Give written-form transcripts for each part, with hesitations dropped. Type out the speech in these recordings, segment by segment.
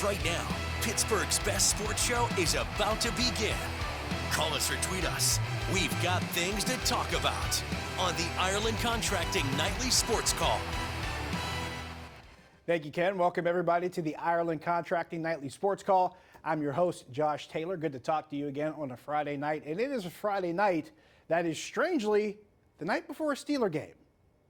Right now, Pittsburgh's best sports show is about to begin. Call us or tweet us. We've got things to talk about on the Ireland Contracting Nightly Sports Call. Thank you, Ken. Welcome, everybody, to the Ireland Contracting Nightly Sports Call. I'm your host, Josh Taylor. Good to talk to you again on a Friday night. And it is a Friday night that is strangely the night before a Steeler game.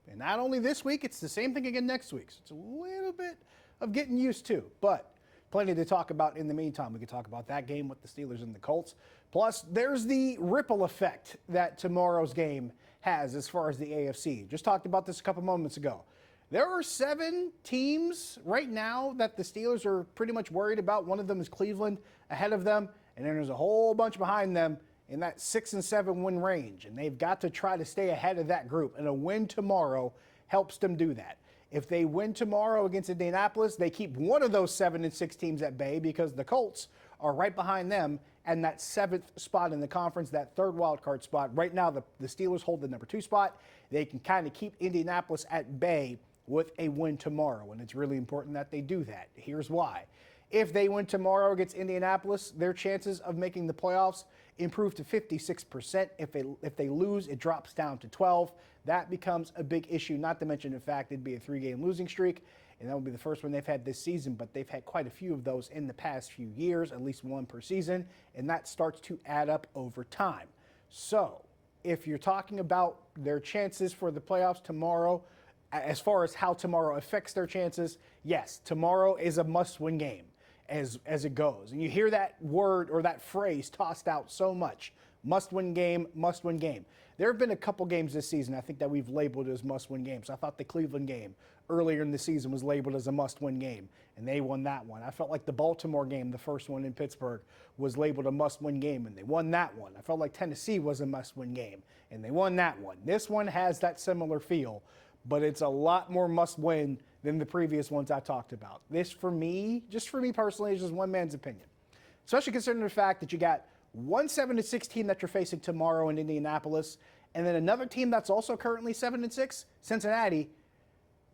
And not only this week, it's the same thing again next week. So it's a little bit of getting used to, but plenty to talk about in the meantime. We can talk about that game with the Steelers and the Colts. Plus, there's the ripple effect that tomorrow's game has as far as the AFC. Just talked about this a couple moments ago. There are 7 teams right now that the Steelers are pretty much worried about. One of them is Cleveland ahead of them, and then there's a whole bunch behind them in that 6 and 7 win range. And they've got to try to stay ahead of that group, and a win tomorrow helps them do that. If they win tomorrow against Indianapolis, they keep one of those 7 and 6 teams at bay because the Colts are right behind them and that 7th spot in the conference, that 3rd wild card spot. Right now, the Steelers hold the number 2 spot. They can kind of keep Indianapolis at bay with a win tomorrow, and it's really important that they do that. Here's why. If they win tomorrow against Indianapolis, their chances of making the playoffs improve to 56%. If they lose, it drops down to 12. That becomes a big issue, not to mention the fact it'd be a 3-game losing streak, and that would be the first one they've had this season, but they've had quite a few of those in the past few years, at least one per season, and that starts to add up over time. So if you're talking about their chances for the playoffs tomorrow, as far as how tomorrow affects their chances, yes, tomorrow is a must-win game as it goes. And you hear that word or that phrase tossed out so much. Must-win game, must-win game. There have been a couple games this season I think that we've labeled as must-win games. I thought the Cleveland game earlier in the season was labeled as a must-win game, and they won that one. I felt like the Baltimore game, the first one in Pittsburgh, was labeled a must-win game, and they won that one. I felt like Tennessee was a must-win game, and they won that one. This one has that similar feel, but it's a lot more must-win than the previous ones I talked about. This, for me, just for me personally, is just one man's opinion, especially considering the fact that you got one 7-6 team that you're facing tomorrow in Indianapolis, and then another team that's also currently 7-6, Cincinnati.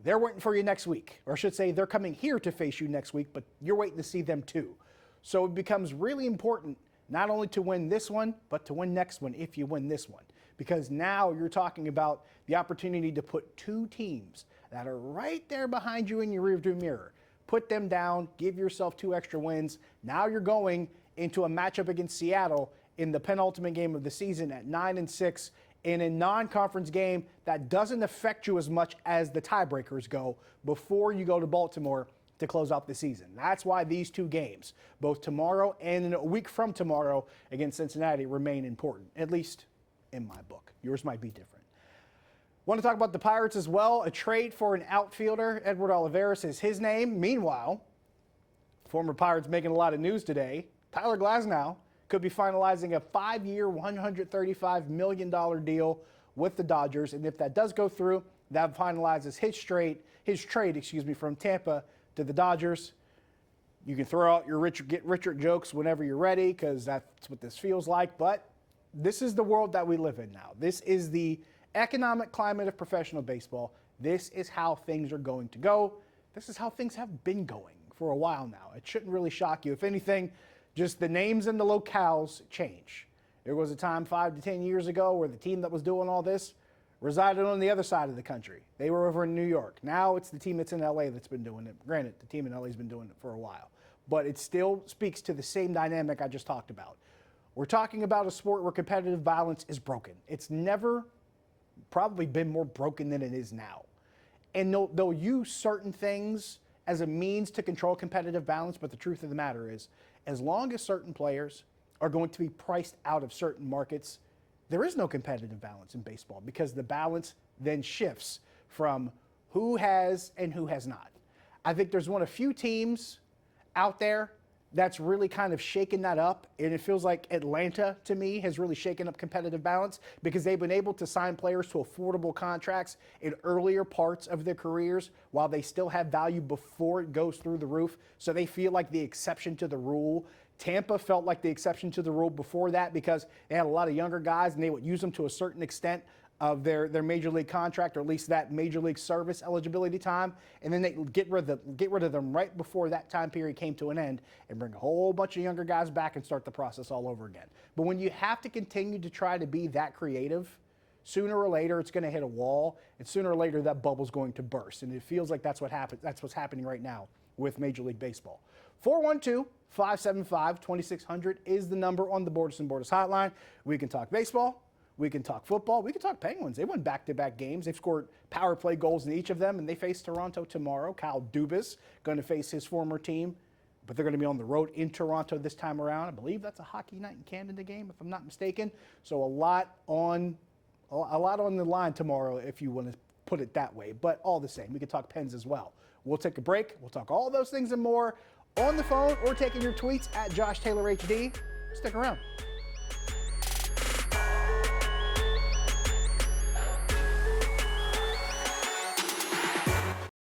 They're waiting for you next week, or I should say they're coming here to face you next week, but you're waiting to see them too. So it becomes really important not only to win this one, but to win next one if you win this one. Because now you're talking about the opportunity to put 2 teams that are right there behind you in your rearview mirror. Put them down, give yourself 2 extra wins. Now you're going into a matchup against Seattle in the penultimate game of the season at 9-6 in a non-conference game that doesn't affect you as much as the tiebreakers go before you go to Baltimore to close out the season. That's why these 2 games, both tomorrow and in a week from tomorrow against Cincinnati, remain important, at least in my book. Yours might be different. Want to talk about the Pirates as well. A trade for an outfielder. Edward Olivares is his name. Meanwhile, former Pirates making a lot of news today. Tyler Glasnow could be finalizing a 5-year, $135 million deal with the Dodgers. And if that does go through, that finalizes his trade from Tampa to the Dodgers. You can throw out your Get Richard jokes whenever you're ready, because that's what this feels like. But this is the world that we live in now. This is the economic climate of professional baseball. This is how things are going to go. This is how things have been going for a while now. It shouldn't really shock you. If anything, just the names and the locales change. There was a time 5 to 10 years ago where the team that was doing all this resided on the other side of the country. They were over in New York. Now it's the team that's in LA that's been doing it. Granted, the team in LA has been doing it for a while, but it still speaks to the same dynamic I just talked about. We're talking about a sport where competitive balance is broken. It's never probably been more broken than it is now. And they'll use certain things as a means to control competitive balance, but the truth of the matter is, as long as certain players are going to be priced out of certain markets, there is no competitive balance in baseball, because the balance then shifts from who has and who has not. I think there's one of few teams out there that's really kind of shaken that up, and it feels like Atlanta, to me, has really shaken up competitive balance, because they've been able to sign players to affordable contracts in earlier parts of their careers while they still have value before it goes through the roof, so they feel like the exception to the rule. Tampa felt like the exception to the rule before that, because they had a lot of younger guys and they would use them to a certain extent of their major league contract, or at least that major league service eligibility time, and then they get rid of them right before that time period came to an end and bring a whole bunch of younger guys back and start the process all over again. But when you have to continue to try to be that creative, sooner or later it's going to hit a wall, and sooner or later that bubble's going to burst. And it feels like that's what's happening right now with Major League Baseball. 412-575-2600 is the number on the Borders and Borders hotline. We can talk baseball. We can talk football. We can talk Penguins. They won back-to-back games. They've scored power play goals in each of them, and they face Toronto tomorrow. Kyle Dubas going to face his former team, but they're going to be on the road in Toronto this time around. I believe that's a Hockey Night in Canada game, if I'm not mistaken. So a lot on the line tomorrow, if you want to put it that way. But all the same, we can talk Pens as well. We'll take a break. We'll talk all those things and more on the phone or taking your tweets at Josh Taylor HD. Stick around.